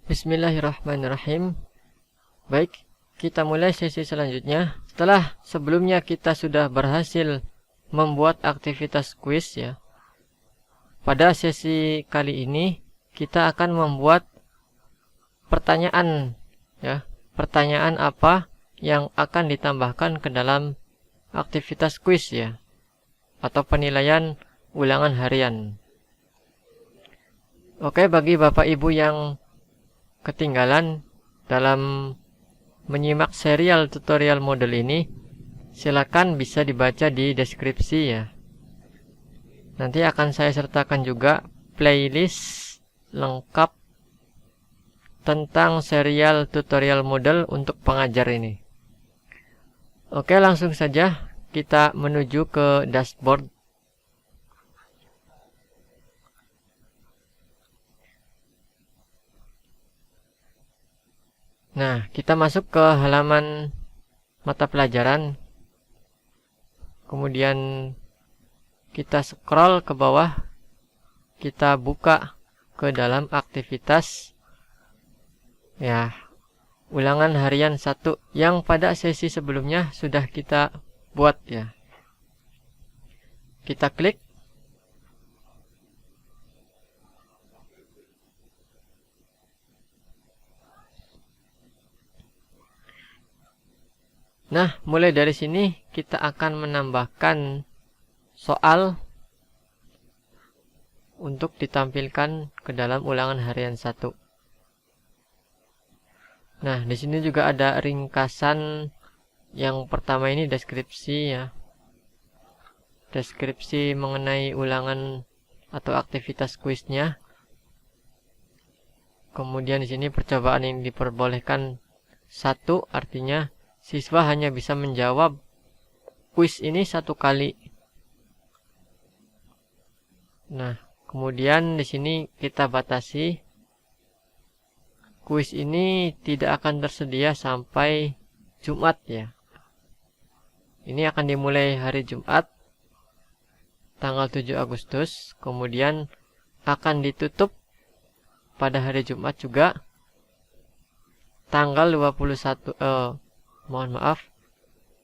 Bismillahirrahmanirrahim. Baik, kita mulai sesi selanjutnya. Setelah sebelumnya kita sudah berhasil membuat aktivitas kuis ya. Pada sesi kali ini kita akan membuat pertanyaan ya. Pertanyaan apa yang akan ditambahkan ke dalam aktivitas kuis ya, atau penilaian ulangan harian. Oke, bagi Bapak Ibu yang ketinggalan dalam menyimak serial tutorial model ini, silakan bisa dibaca di deskripsi ya. Nanti akan saya sertakan juga playlist lengkap tentang serial tutorial model untuk pengajar ini. Oke, langsung saja kita menuju ke dashboard. Nah, kita masuk ke halaman mata pelajaran. Kemudian kita scroll ke bawah. Kita buka ke dalam aktivitas ya, ulangan harian 1 yang pada sesi sebelumnya sudah kita buat ya. Kita klik. Nah, mulai dari sini kita akan menambahkan soal untuk ditampilkan ke dalam ulangan harian 1. Nah, di sini juga ada ringkasan. Yang pertama ini deskripsi ya. Deskripsi mengenai ulangan atau aktivitas kuisnya. Kemudian di sini percobaan yang diperbolehkan 1, artinya siswa hanya bisa menjawab kuis ini 1 kali. Nah, kemudian di sini kita batasi kuis ini tidak akan tersedia sampai Jumat ya. Ini akan dimulai hari Jumat tanggal 7 Agustus, kemudian akan ditutup pada hari Jumat juga tanggal 21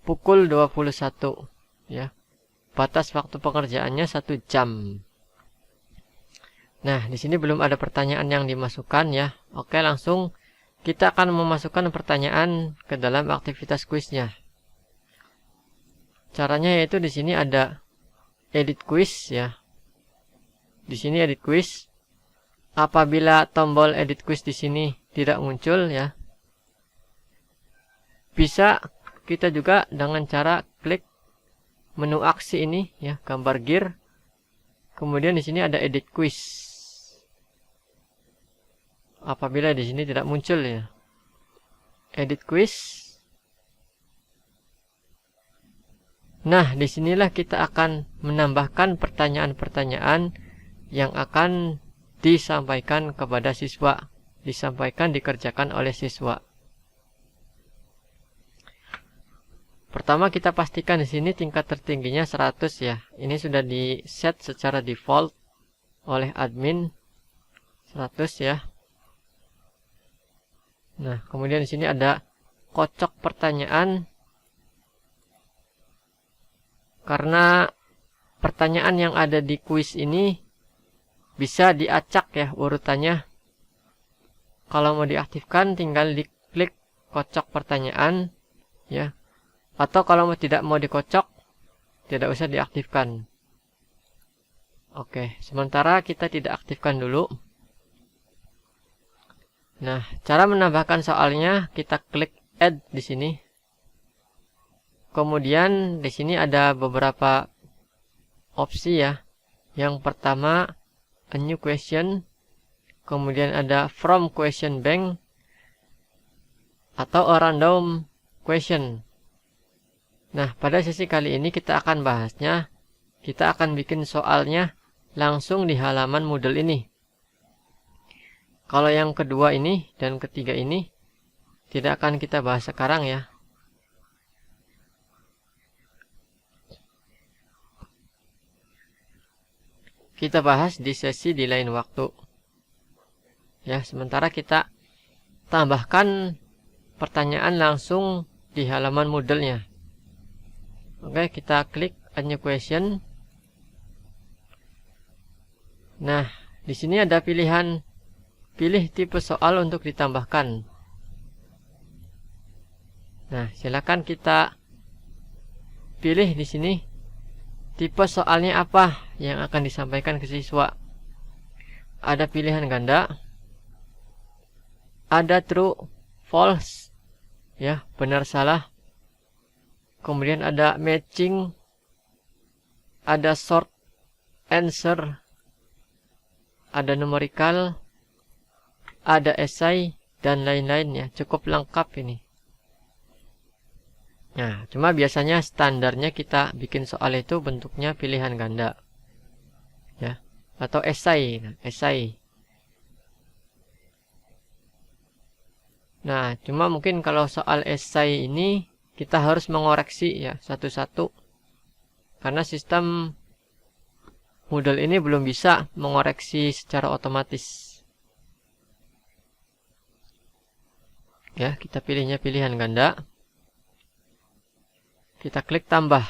pukul 21 ya. Batas waktu pengerjaannya 1 jam. Nah, di sini belum ada pertanyaan yang dimasukkan ya. Oke, langsung kita akan memasukkan pertanyaan ke dalam aktivitas kuisnya. Caranya yaitu di sini ada edit quiz ya. Di sini edit quiz. Apabila tombol edit quiz di sini tidak muncul ya, bisa kita juga dengan cara klik menu aksi ini ya, gambar gear. Kemudian di sini ada edit quiz. Apabila di sini tidak muncul ya, edit quiz. Nah, disinilah kita akan menambahkan pertanyaan-pertanyaan yang akan disampaikan kepada siswa, dikerjakan oleh siswa. Pertama kita pastikan di sini tingkat tertingginya 100 ya. Ini sudah di set secara default oleh admin 100 ya. Nah, kemudian di sini ada kocok pertanyaan. Karena pertanyaan yang ada di kuis ini bisa diacak ya urutannya. Kalau mau diaktifkan tinggal diklik kocok pertanyaan ya. Atau kalau tidak mau dikocok, tidak usah diaktifkan. Oke, sementara kita tidak aktifkan dulu. Nah, cara menambahkan soalnya kita klik add di sini. Kemudian di sini ada beberapa opsi ya. Yang pertama a new question, kemudian ada from question bank atau a random question. Nah, pada sesi kali ini kita akan bahasnya, kita akan bikin soalnya langsung di halaman Moodle ini. Kalau yang kedua ini dan ketiga ini tidak akan kita bahas sekarang ya. Kita bahas di sesi di lain waktu. Ya, sementara kita tambahkan pertanyaan langsung di halaman Moodle-nya. Oke, kita klik Add New Question. Nah, di sini ada pilihan pilih tipe soal untuk ditambahkan. Nah, silakan kita pilih di sini tipe soalnya apa yang akan disampaikan ke siswa. Ada pilihan ganda, ada true, false, ya, benar salah. Kemudian ada matching, ada short answer, ada numerical, ada essay, dan lain-lainnya. Cukup lengkap ini. Nah, cuma biasanya standarnya kita bikin soal itu bentuknya pilihan ganda, ya, atau essay. Nah, cuma mungkin kalau soal essay ini kita harus mengoreksi ya satu-satu, karena sistem Moodle ini belum bisa mengoreksi secara otomatis. Ya, kita pilihnya pilihan ganda. Kita klik tambah.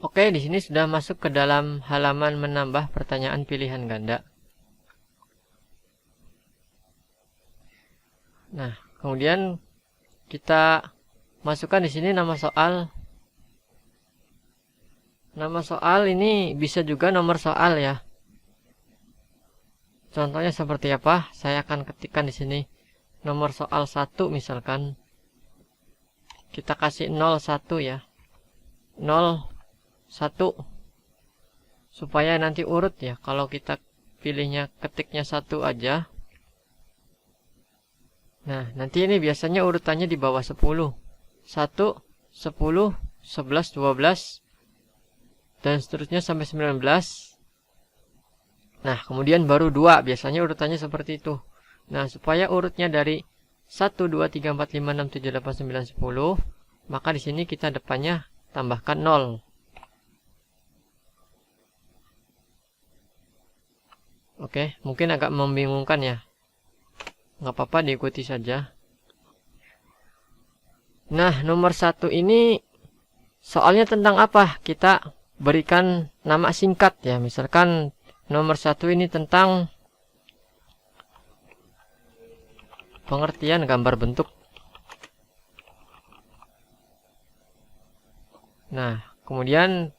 Oke, di sini sudah masuk ke dalam halaman menambah pertanyaan pilihan ganda. Nah, kemudian kita masukkan di sini nama soal. Nama soal ini bisa juga nomor soal ya. Contohnya seperti apa? Saya akan ketikkan di sini nomor soal 1 misalkan. Kita kasih 01 ya. 01 supaya nanti urut ya. Kalau kita pilihnya ketiknya 1 aja. Nah, nanti ini biasanya urutannya di bawah 10. 1, 10, 11, 12 dan seterusnya sampai 19. Nah, kemudian baru 2. Biasanya urutannya seperti itu. Nah, supaya urutnya dari 1, 2, 3, 4, 5, 6, 7, 8, 9, 10, maka di sini kita depannya tambahkan 0. Oke, mungkin agak membingungkan ya. Nggak apa-apa, diikuti saja. Nah, nomor 1 ini soalnya tentang apa? Kita berikan nama singkat ya. Misalkan nomor 1 ini tentang pengertian gambar bentuk. Nah, kemudian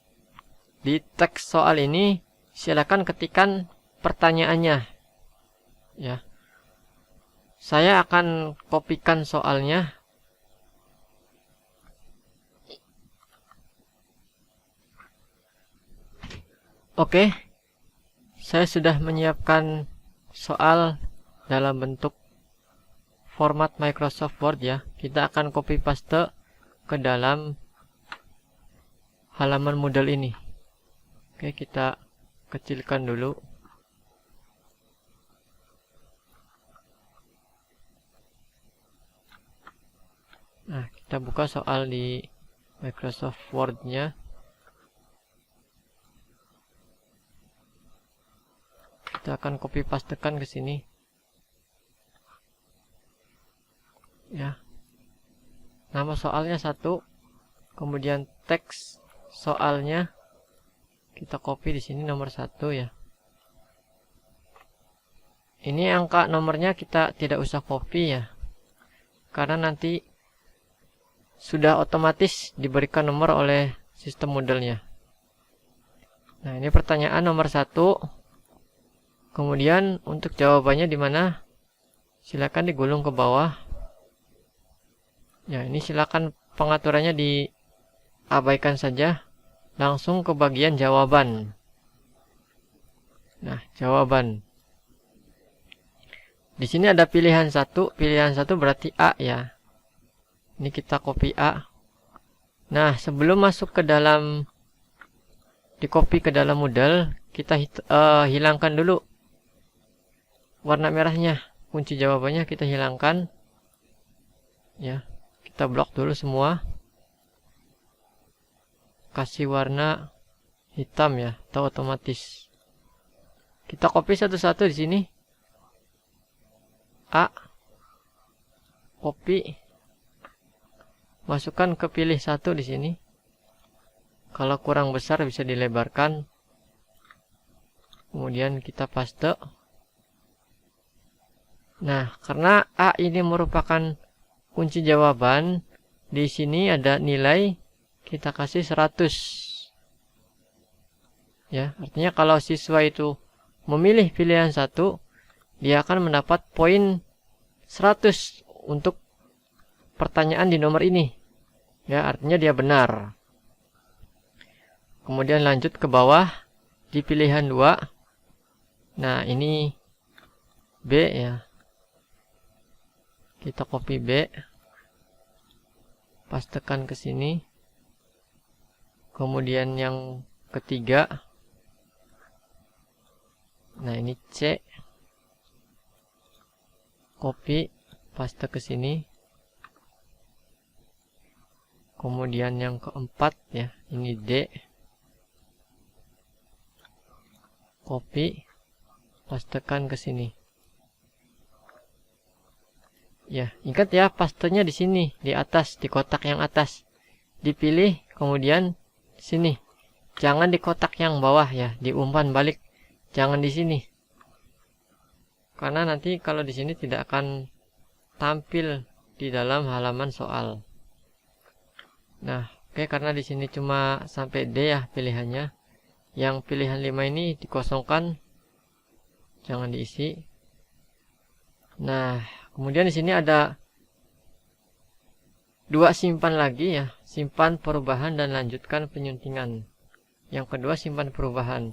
di teks soal ini silakan ketikkan pertanyaannya ya. Saya akan kopikan soalnya. Oke, saya sudah menyiapkan soal dalam bentuk format Microsoft Word ya. Kita akan copy paste ke dalam halaman Moodle ini. Oke, kita kecilkan dulu. Nah, kita buka soal di Microsoft Word-nya. Kita akan copy pastekan ke sini. Ya. Nama soalnya 1, kemudian teks soalnya kita copy di sini nomor 1 ya. Ini angka nomornya kita tidak usah copy ya. Karena nanti sudah otomatis diberikan nomor oleh sistem Moodle-nya. Nah, ini pertanyaan nomor 1. Kemudian untuk jawabannya di mana? Silakan digulung ke bawah. Ya, ini silakan pengaturannya diabaikan saja. Langsung ke bagian jawaban. Nah, jawaban. Di sini ada pilihan 1. Pilihan 1 berarti A ya. Ini kita copy A. Nah, sebelum masuk ke dalam di copy ke dalam Moodle, kita hilangkan dulu warna merahnya, kunci jawabannya kita hilangkan. Ya, kita blok dulu semua. Kasih warna hitam ya, atau otomatis. Kita copy satu-satu di sini. A, copy, masukkan ke pilih satu di sini. Kalau kurang besar bisa dilebarkan. Kemudian kita paste. Nah, karena A ini merupakan kunci jawaban, di sini ada nilai, kita kasih 100. Ya, artinya kalau siswa itu memilih pilihan 1, dia akan mendapat poin 100 untuk pertanyaan di nomor ini. Ya, artinya dia benar. Kemudian lanjut ke bawah di pilihan 2. Nah, ini B ya. Kita copy B. Pastekan ke sini. Kemudian yang ketiga. Nah, ini C. Copy, paste ke sini. Kemudian yang keempat ya, ini D. Copy, pastekan ke sini. Ya, ingat ya, pastenya di sini, di atas, di kotak yang atas. Dipilih, kemudian sini. Jangan di kotak yang bawah ya, diumpan balik. Jangan di sini. Karena nanti kalau di sini tidak akan tampil di dalam halaman soal. Nah, oke, karena di sini cuma sampai D ya pilihannya. Yang pilihan 5 ini dikosongkan, jangan diisi. Nah, kemudian di sini ada 2 simpan lagi ya, simpan perubahan dan lanjutkan penyuntingan. Yang kedua simpan perubahan.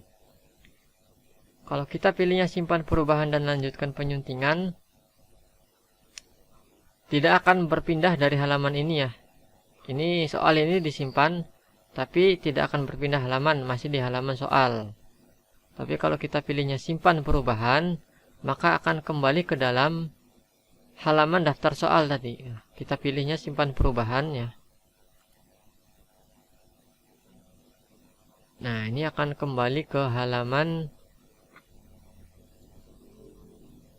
Kalau kita pilihnya simpan perubahan dan lanjutkan penyuntingan, tidak akan berpindah dari halaman ini ya. Ini soal ini disimpan, tapi tidak akan berpindah halaman, masih di halaman soal. Tapi kalau kita pilihnya simpan perubahan, maka akan kembali ke dalam halaman daftar soal tadi. Kita pilihnya simpan perubahan ya. Nah, ini akan kembali ke halaman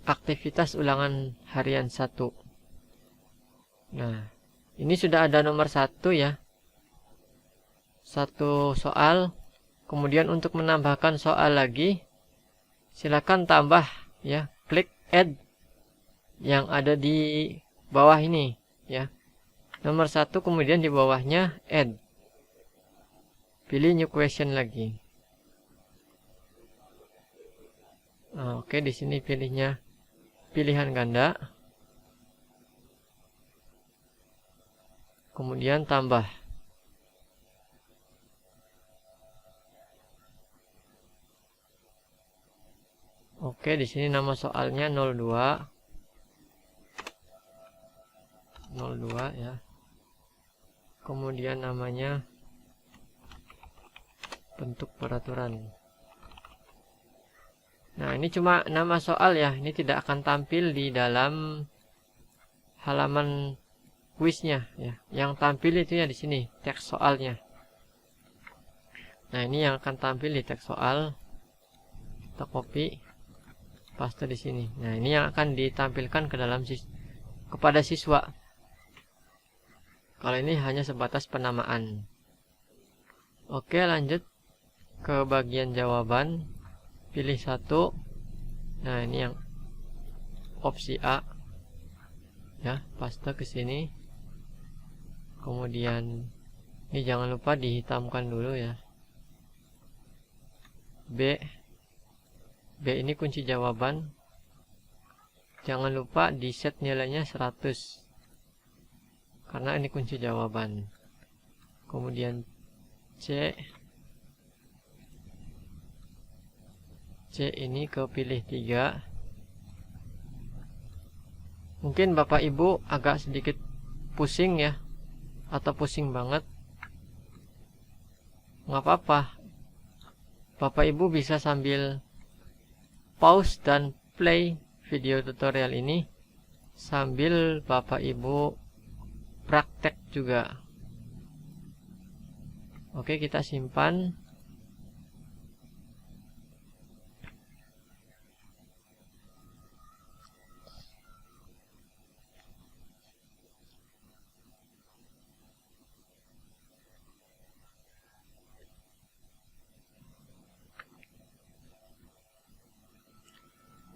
aktivitas ulangan harian 1. Nah, ini sudah ada nomor 1 ya. 1 soal. Kemudian untuk menambahkan soal lagi, silakan tambah ya, klik add yang ada di bawah ini ya. Nomor 1, kemudian di bawahnya add. Pilih new question lagi. Nah, oke, di sini pilihnya pilihan ganda. Kemudian tambah. Oke, di sini nama soalnya 02. 02 ya. Kemudian namanya bentuk peraturan. Nah, ini cuma nama soal ya. Ini tidak akan tampil di dalam halaman kuisnya ya. Yang tampil itu ya di sini, teks soalnya. Nah, ini yang akan tampil di teks soal. Kita copy, paste di sini. Nah, ini yang akan ditampilkan ke dalam kepada siswa. Kalau ini hanya sebatas penamaan. Oke, lanjut ke bagian jawaban. Pilih 1. Nah, ini yang opsi A. Ya, paste ke sini. Kemudian ini jangan lupa dihitamkan dulu ya. B. B ini kunci jawaban. Jangan lupa di set nilainya 100. Karena ini kunci jawaban. Kemudian C. C ini kepilih 3. Mungkin Bapak Ibu agak sedikit pusing ya, atau pusing banget. Nggak apa-apa. Bapak Ibu bisa sambil pause dan play video tutorial ini sambil Bapak Ibu praktek juga. Oke, kita simpan.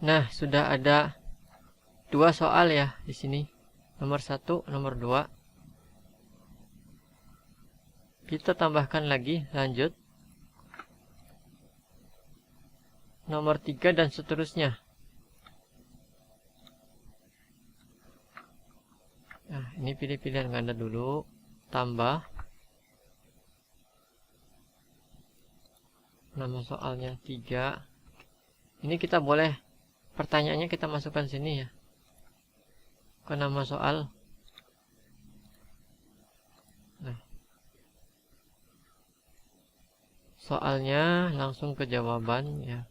Nah, sudah ada 2 soal ya di sini. Nomor 1, nomor 2. Kita tambahkan lagi, lanjut. Nomor 3 dan seterusnya. Nah, ini pilih pilihan ganda dulu. Tambah. Nama soalnya 3. Ini kita boleh, pertanyaannya kita masukkan sini ya, ke nama soal. Nah, soalnya langsung ke jawaban ya.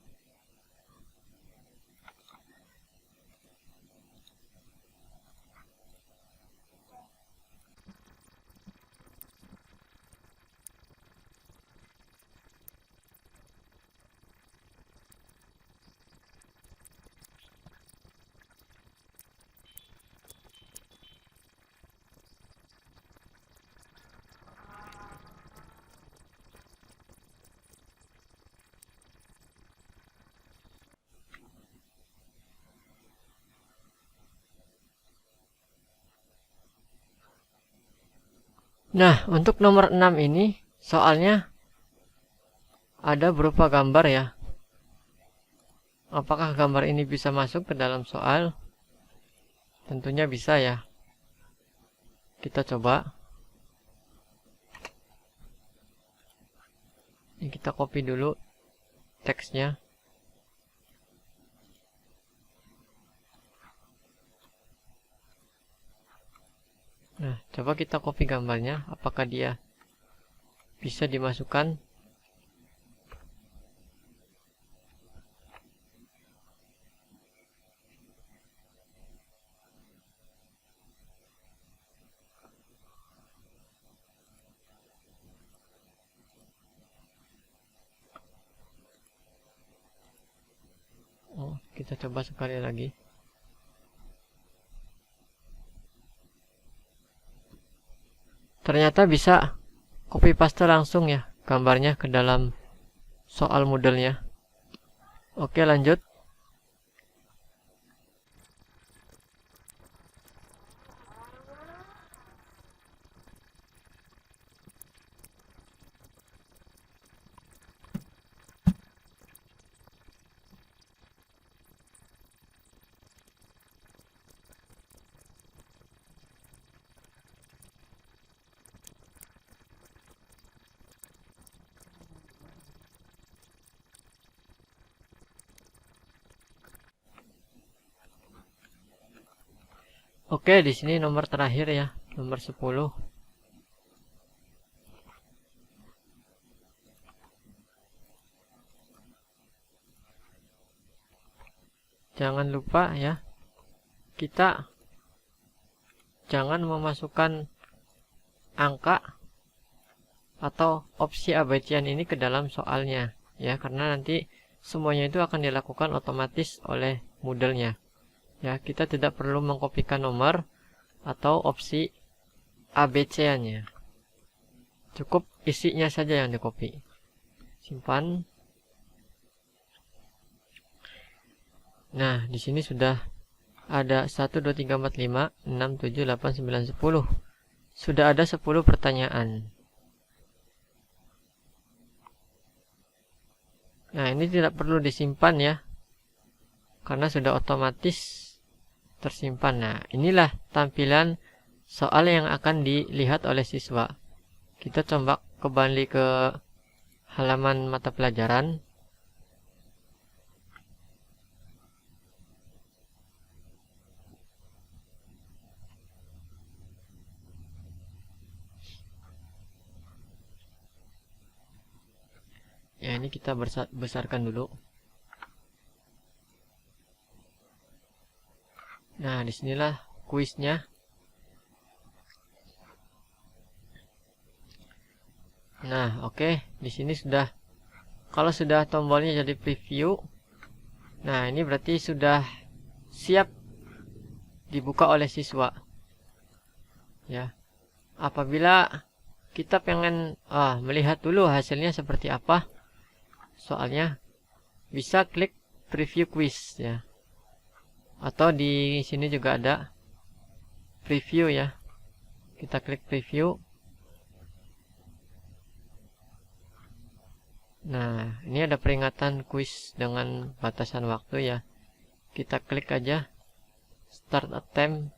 Nah, untuk nomor 6 ini soalnya ada berupa gambar ya. Apakah gambar ini bisa masuk ke dalam soal? Tentunya bisa ya. Kita coba. Ini kita copy dulu teksnya. Nah, coba kita copy gambarnya. Apakah dia bisa dimasukkan? Oh, kita coba sekali lagi. Ternyata bisa copy paste langsung ya gambarnya ke dalam soal modelnya. Oke, lanjut. Oke, di sini nomor terakhir ya, nomor 10. Jangan lupa ya, kita jangan memasukkan angka atau opsi abaikan ini ke dalam soalnya ya, karena nanti semuanya itu akan dilakukan otomatis oleh modelnya. Ya, kita tidak perlu mengkopikan nomor atau opsi ABC-nya. Cukup isinya saja yang dikopi. Simpan. Nah, di sini sudah ada 1, 2, 3, 4, 5, 6, 7, 8, 9, 10. Sudah ada 10 pertanyaan. Nah, ini tidak perlu disimpan ya, karena sudah otomatis tersimpan. Nah, inilah tampilan soal yang akan dilihat oleh siswa. Kita coba kembali ke halaman mata pelajaran. Ya, ini kita besarkan dulu. Nah, disinilah kuisnya. Nah, oke, di sini sudah. Kalau sudah tombolnya jadi preview, nah ini berarti sudah siap dibuka oleh siswa. Ya, apabila kita pengen melihat dulu hasilnya seperti apa, soalnya bisa klik preview quiz ya. Atau di sini juga ada preview ya. Kita klik preview. Nah, ini ada peringatan kuis dengan batasan waktu ya. Kita klik aja start attempt.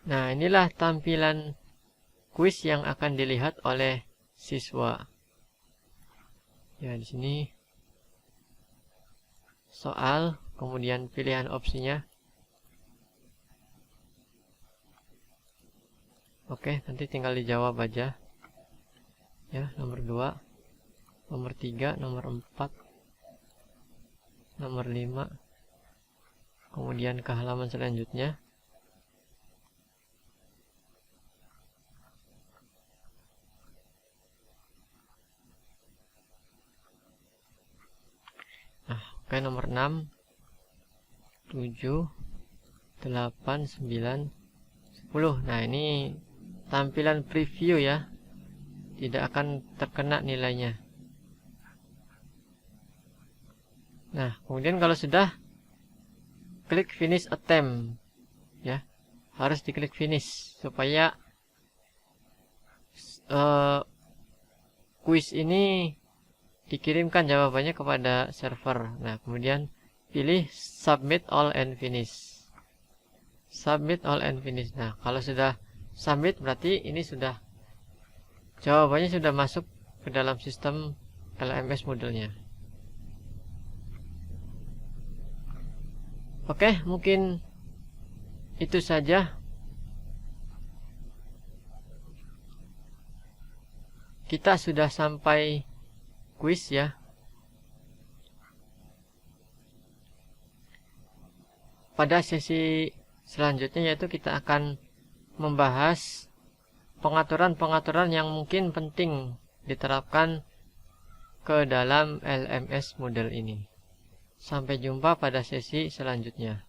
Nah, inilah tampilan kuis yang akan dilihat oleh siswa. Ya, di sini soal, kemudian pilihan opsinya. Oke, nanti tinggal dijawab aja. Ya, nomor 2, nomor 3, nomor 4, nomor 5. Kemudian ke halaman selanjutnya. Nah, oke, nomor 6, 7, 8, 9, 10. Nah, ini tampilan preview ya. Tidak akan terkena nilainya. Nah, kemudian kalau sudah, klik finish attempt ya. Harus diklik finish supaya kuis ini dikirimkan jawabannya kepada server. Nah, kemudian pilih submit all and finish. Submit all and finish. Nah, kalau sudah submit berarti ini sudah jawabannya sudah masuk ke dalam sistem LMS Moodle-nya. Oke, mungkin itu saja. Kita sudah sampai kuis ya. Pada sesi selanjutnya yaitu kita akan membahas pengaturan-pengaturan yang mungkin penting diterapkan ke dalam LMS Moodle ini. Sampai jumpa pada sesi selanjutnya.